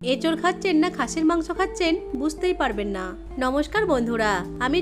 এঁচড় খাচ্ছেন না খাসির মাংস খাচ্ছেন বুঝতেই পারবেন না। নমস্কার বন্ধুরা, আমি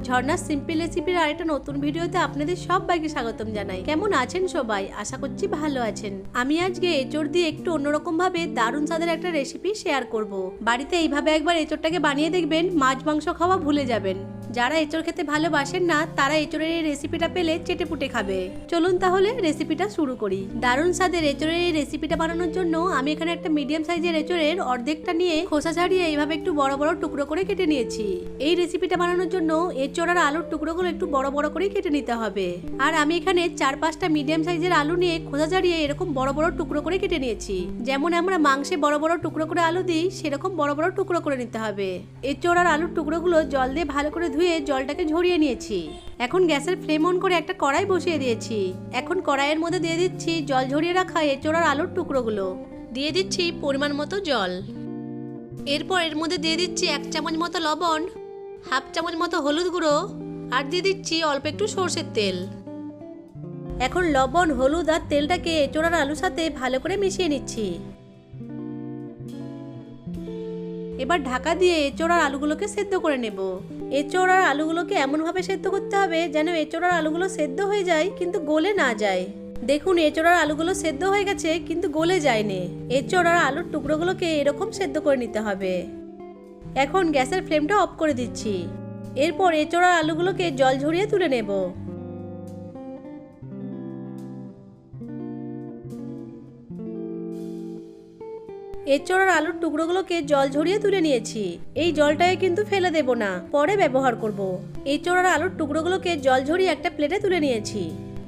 ঝর্ণার সিম্পল রেসিপির আরেকটা নতুন ভিডিওতে আপনাদের সবাইকে স্বাগতম জানাই। কেমন আছেন সবাই? আশা করছি ভালো আছেন। আমি আজকে এঁচড় দিয়ে একটু অন্যরকম ভাবে দারুণ স্বাদের একটা রেসিপি শেয়ার করব। বাড়িতে এইভাবে একবার এঁচড়টাকে বানিয়ে দেখবেন, মাছ মাংস খাওয়া ভুলে যাবেন। যারা এঁচড় খেতে ভালোবাসেন না তারা এঁচড়ের এই রেসিপিটা পেলে চেটেপুটে খাবে। চলুন তাহলে রেসিপিটা শুরু করি। দারুণ স্বাদের এঁচড়ের এই রেসিপিটা বানানোর জন্য আমি এখানে একটা মিডিয়াম সাইজের এঁচড়ের অর্ধেকটা নিয়ে খোসা ছাড়িয়ে এইভাবে একটু বড় বড় টুকরো করে কেটে নিয়েছি। এই রেসিপিটা বানানোর জন্য এঁচড় আর আলুর টুকরোগুলো একটু বড় বড় করে কেটে নিতে হবে। আর আমি এখানে 4-5টা মিডিয়াম সাইজের আলু নিয়ে খোসা ছাড়িয়ে এরকম বড় বড় টুকরো করে কেটে নিয়েছি। যেমন আমরা মাংসে বড় বড় টুকরো করে আলু দিই, সেরকম বড় বড় টুকরো করে নিতে হবে। এঁচড় আর আলুর টুকরোগুলো জল দিয়ে ভালো করে ধুয়ে জলটাকে ঝরিয়ে নিয়েছি। এখন গ্যাসের ফ্লেম অন করে একটা কড়াই বসিয়ে দিয়েছি। এখন কড়াইয়ের মধ্যে দিয়ে দিচ্ছি জল ঝরিয়ে রাখা এঁচড় আর আলুর টুকরোগুলো। দিয়ে দিচ্ছি পরিমাণ মতো জল। এরপর এর মধ্যে দিয়ে দিচ্ছি 1 চামচ মতো লবণ, 1/2 চামচ মতো হলুদ গুঁড়ো আর দিয়ে দিচ্ছি অল্প একটু সরষের তেল। এখন লবণ, হলুদ আর তেলটাকে এঁচড় আর আলুর সাথে ভালো করে মিশিয়ে নিচ্ছি। এবার ঢাকা দিয়ে এঁচড় আর আলুগুলোকে সেদ্ধ করে নেব। এঁচড় আর আলুগুলোকে এমনভাবে সেদ্ধ করতে হবে যেন এঁচড় আর আলুগুলো সেদ্ধ হয়ে যায় কিন্তু গলে না যায়। দেখুন এঁচড় আর আলুগুলো সেদ্ধ হয়ে গেছে কিন্তু গলে যায়নি। এঁচড় আর আলুর টুকরোগুলোকে এরকম সেদ্ধ করে নিতে হবে। এখন গ্যাসের ফ্লেমটা অফ করে দিচ্ছি। এরপর এঁচড় আর আলুগুলোকে জল ঝরিয়ে তুলে নেব। এঁচড় আর আলুর টুকরোগুলোকে জল ঝরিয়ে তুলে নিয়েছি। এই জলটাকে কিন্তু ফেলে দেব না, পরে ব্যবহার করব। এঁচড় আর আলুর টুকরোগুলোকে জল ঝরিয়ে একটা প্লেটে তুলে নিয়েছি।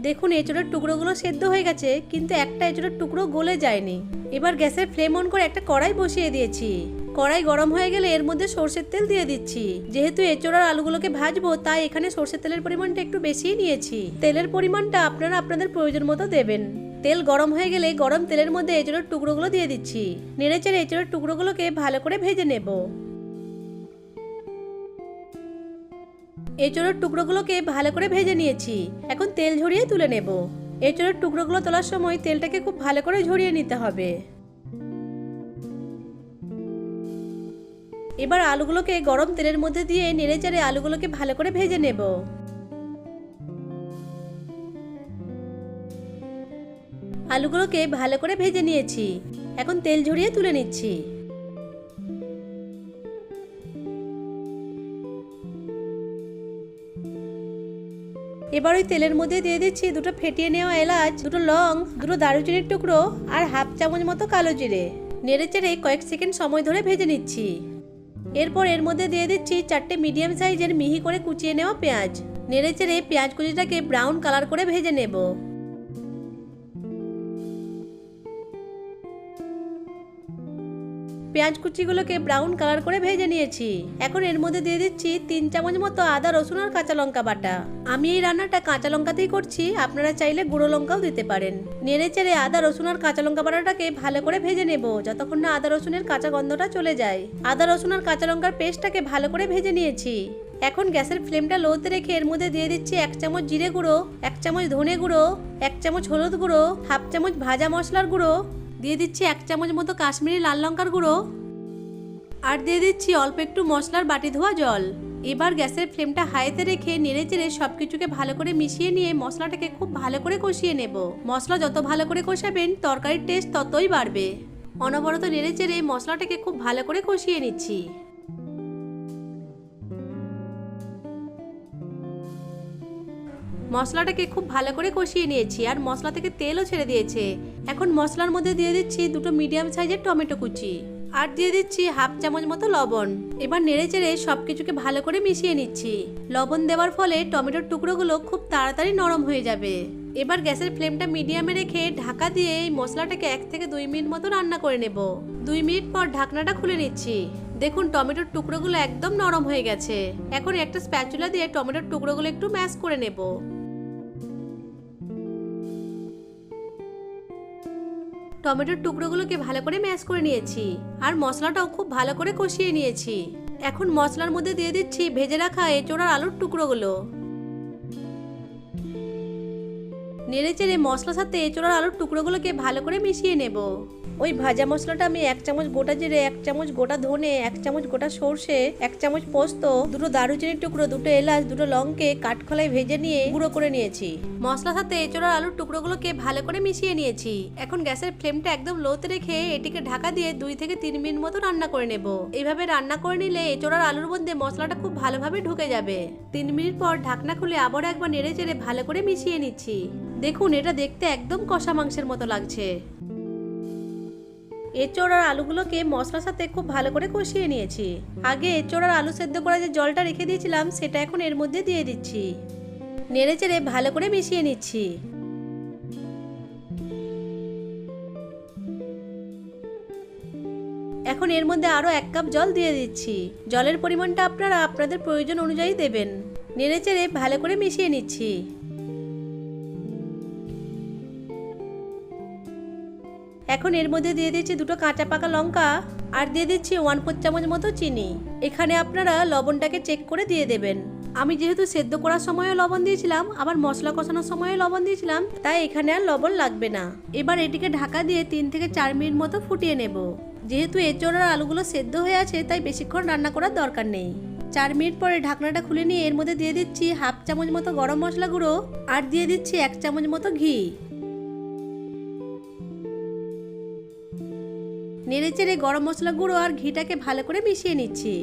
দেখুন এঁচড়ের টুকরোগুলো সেদ্ধ হয়ে গেছে কিন্তু একটা এঁচড়ের টুকরো গলে যায়নি। এবার গ্যাসের ফ্লেম অন করে একটা কড়াই বসিয়ে দিয়েছি। কড়াই গরম হয়ে গেলে এর মধ্যে সরষের তেল দিয়ে দিচ্ছি। যেহেতু এঁচড় আর আলুগুলোকে ভাজবো তাই এখানে সরষের তেলের পরিমাণটা একটু বেশিই নিয়েছি। তেলের পরিমাণটা আপনারা আপনাদের প্রয়োজন মতো দেবেন। তেল গরম হয়ে গেলে গরম তেলের মধ্যে এঁচড়ের টুকরোগুলো দিয়ে দিচ্ছি। নেড়েচেড়ে এঁচড়ের টুকরোগুলোকে ভালো করে ভেজে নেব। এঁচড়ের টুকরোগুলোকে ভালো করে ভেজে নিয়েছি। এখন তেল ঝরিয়ে তুলে নেব। এঁচড়ের টুকরোগুলো তোলার সময় তেলটাকে খুব ভালো করে ঝরিয়ে নিতে হবে। এবার আলুগুলোকে গরম তেলের মধ্যে দিয়ে নেড়েচেড়ে আলুগুলোকে ভালো করে ভেজে নেব। আলুগুলোকে ভালো করে ভেজে নিয়েছি। এখন তেল ঝরিয়ে তুলে নিচ্ছি। এবার ওই তেলের মধ্যে দিয়ে দিচ্ছি 2টো ফেটিয়ে নেওয়া এলাচ, 2টো লং, 2টো দারুচিনির টুকরো আর 1/2 চামচ মতো কালো জিরে। নেড়েচেড়ে কয়েক সেকেন্ড সময় ধরে ভেজে নিচ্ছি। এরপর এর মধ্যে দিয়ে দিচ্ছি 4টে মিডিয়াম সাইজের মিহি করে কুচিয়ে নেওয়া পেঁয়াজ। নেড়েচেড়ে পেঁয়াজ কুচিটাকে ব্রাউন কালার করে ভেজে নেব। পেঁয়াজ কুচিগুলোকে ব্রাউন কালার করে ভেজে নিয়েছি। এখন এর মধ্যে দিয়ে দিচ্ছি 3 চামচ মতো আদা, রসুন আর কাঁচা লঙ্কা বাটা। আমি এই রান্নাটা কাঁচা লঙ্কাতেই করছি, আপনারা চাইলে গুঁড়ো লঙ্কাও দিতে পারেন। নেড়েচেড়ে আদা, রসুন আর কাঁচা লঙ্কা বাটাটাকে ভালো করে ভেজে নেব যতক্ষণ না আদা রসুনের কাঁচা গন্ধটা চলে যায়। আদা, রসুন আর কাঁচা লঙ্কার পেস্টটাকে ভালো করে ভেজে নিয়েছি। এখন গ্যাসের ফ্লেমটা লোতে রেখে এর মধ্যে দিয়ে দিচ্ছি 1 চামচ জিরে গুঁড়ো, 1 চামচ ধনে গুঁড়ো, 1 চামচ হলুদ গুঁড়ো, 1/2 চামচ ভাজা মশলার গুঁড়ো, দিয়ে দিচ্ছি 1 চামচ মতো কাশ্মীরি লাল লঙ্কার গুঁড়ো আর দিয়ে দিচ্ছি অল্প একটু মশলার বাটি ধোয়া জল। এবার গ্যাসের ফ্লেমটা হাইতে রেখে নেড়েচেড়ে সবকিছুকে ভালো করে মিশিয়ে নিয়ে মশলাটাকে খুব ভালো করে কষিয়ে নেব। মশলা যত ভালো করে কষাবেন তরকারির টেস্ট ততই বাড়বে। অনবরত নেড়েচেড়ে মশলাটাকে খুব ভালো করে কষিয়ে নিচ্ছি। মশলাটাকে খুব ভালো করে কষিয়ে নিয়েছি আর মশলা থেকে তেলও ছেড়ে দিয়েছে। এখন মশলার মধ্যে দিয়ে দিচ্ছি 2টো মিডিয়াম সাইজের টমেটো কুচি আর দিয়ে দিচ্ছি 1/2 চামচ মতো লবণ। এবার নেড়েচেড়ে সবকিছুকে ভালো করে মিশিয়ে নিচ্ছি। লবণ দেওয়ার ফলে টমেটোর টুকরোগুলো খুব তাড়াতাড়ি নরম হয়ে যাবে। এবার গ্যাসের ফ্লেমটা মিডিয়ামে রেখে ঢাকা দিয়ে এই মশলাটাকে 1 থেকে 2 মিনিট মতো রান্না করে নেব। 2 মিনিট পর ঢাকনাটা খুলে নিচ্ছি। দেখুন টমেটোর টুকরোগুলো একদম নরম হয়ে গেছে। এখন একটা স্প্যাচুলা দিয়ে টমেটোর টুকরোগুলো একটু ম্যাশ করে নেব। টমেটোর টুকরোগুলোকে ভালো করে ম্যাশ করে নিয়েছি আর মশলাটাও খুব ভালো করে কষিয়ে নিয়েছি। এখন মশলার মধ্যে দিয়ে দিচ্ছি ভেজে রাখা এঁচড় আর আলুর টুকরোগুলো। নেড়েচেড়ে মশলার সাথে এঁচড় আর আলুর টুকরোগুলোকে ভালো করে মিশিয়ে নেব। ওই ভাজা মশলাটা আমি 1 চামচ গোটা জিরে, 1 চামচ গোটা ধনে, 1 চামচ গোটা সর্ষে, 1 চামচ পোস্ত, 2 দারুচিনির টুকরো, 2 এলাচ, 2 লঙ্কে কাঠখোলায় ভেজে নিয়ে গুঁড়ো করে নিয়েছি। মশলার সাথে এঁচোড়ার আলুর টুকরোগুলোকে ভালো করে মিশিয়ে নিয়েছি। এখন গ্যাসের ফ্লেমটা একদম লোতে রেখে এটিকে ঢাকা দিয়ে 2 থেকে 3 মিনিট মতো রান্না করে নেব। এইভাবে রান্না করে নিলে এঁচোড়ার আলুর মধ্যে মশলাটা খুব ভালোভাবে ঢুকে যাবে। 3 মিনিট পর ঢাকনা খুলে আবার একবার নেড়ে চেড়ে ভালো করে মিশিয়ে নিচ্ছি। দেখুন, এটা দেখতে একদম কষা মাংসের মতো লাগছে। এঁচোড় আর আলুগুলোকে মশলার সাথে খুব ভালো করে কষিয়ে নিয়েছি। আগে এঁচোড় আর আলু সেদ্ধ করা যে জলটা রেখে দিয়েছিলাম সেটা এখন এর মধ্যে দিয়ে দিচ্ছি। নেড়ে চেড়ে ভালো করে মিশিয়ে নিচ্ছি। এখন এর মধ্যে আরো 1 কাপ জল দিয়ে দিচ্ছি। জলের পরিমাণটা আপনারা আপনাদের প্রয়োজন অনুযায়ী দেবেন। নেড়ে চেড়ে ভালো করে মিশিয়ে নিচ্ছি। এখন এর মধ্যে দিয়ে দিচ্ছি 2 কাঁচা পাকা লঙ্কা আর দিয়ে দিচ্ছি 1/4 চামচ মতো চিনি। এখানে আপনারা লবণটাকে চেক করে দিয়ে দেবেন। আমি যেহেতু সেদ্ধ করার সময়ও লবণ দিয়েছিলাম, আবার মশলা কষানোর সময়ও লবণ দিয়েছিলাম, তাই এখানে আর লবণ লাগবে না। এবার এটিকে ঢাকা দিয়ে 3 থেকে 4 মিনিট মতো ফুটিয়ে নেব। যেহেতু এঁচোড় আর আলুগুলো সেদ্ধ হয়ে আছে তাই বেশিক্ষণ রান্না করার দরকার নেই। 4 মিনিট পরে ঢাকনাটা খুলে নিয়ে এর মধ্যে দিয়ে দিচ্ছি 1/2 চামচ মতো গরম মশলা গুঁড়ো আর দিয়ে দিচ্ছি 1 চামচ মতো ঘি। নেড়ে চেড়ে গরম মশলা গুঁড়ো আর ঘিটাকে ভালো করে মিশিয়ে নিচ্ছি।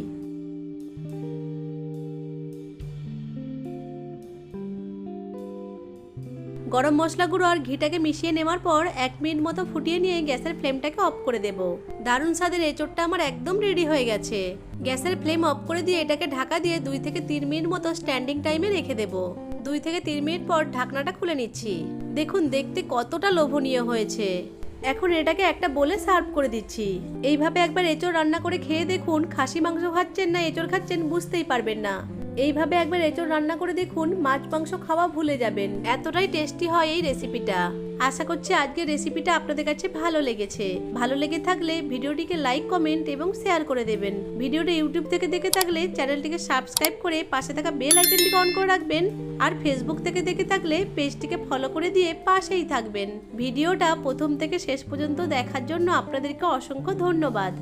গরম মশলা গুঁড়ো আর ঘিটাকে মিশিয়ে নেওয়ার পর 1 মিনিট মতো ফুটিয়ে নিয়ে গ্যাসের ফ্লেমটাকে অফ করে দেব। দারুণ স্বাদের এঁচোড়টা আমার একদম রেডি হয়ে গেছে। গ্যাসের ফ্লেম অফ করে দিয়ে এটাকে ঢাকা দিয়ে 2 থেকে 3 মিনিট মতো স্ট্যান্ডিং টাইমে রেখে দেব। 2 থেকে 3 মিনিট পর ঢাকনাটা খুলে নিচ্ছি। দেখুন দেখতে কতটা লোভনীয় হয়েছে। এখন এটাকে একটা বলে সার্ভ করে দিচ্ছি। এইভাবে একবার এঁচোড় রান্না করে খেয়ে দেখুন, খাসি মাংস খাচ্ছেন না এঁচোড় খাচ্ছেন বুঝতেই পারবেন না। এইভাবে একবার এঁচোড় রান্না করে দেখুন, মাছ মাংস খাওয়া ভুলে যাবেন। এতটাই টেস্টি হয় এই রেসিপিটা। আশা করছি আজকের রেসিপিটা আপনাদের কাছে ভালো লেগেছে। ভালো লেগে থাকলে ভিডিওটিকে লাইক, কমেন্ট এবং শেয়ার করে দেবেন। ভিডিওটা ইউটিউব থেকে দেখে থাকলে চ্যানেলটিকে সাবস্ক্রাইব করে পাশে থাকা বেল আইকনটিকে অন করে রাখবেন। আর ফেসবুক থেকে দেখে থাকলে পেজটিকে ফলো করে দিয়ে পাশেই থাকবেন। ভিডিওটা প্রথম থেকে শেষ পর্যন্ত দেখার জন্য আপনাদেরকে অসংখ্য ধন্যবাদ।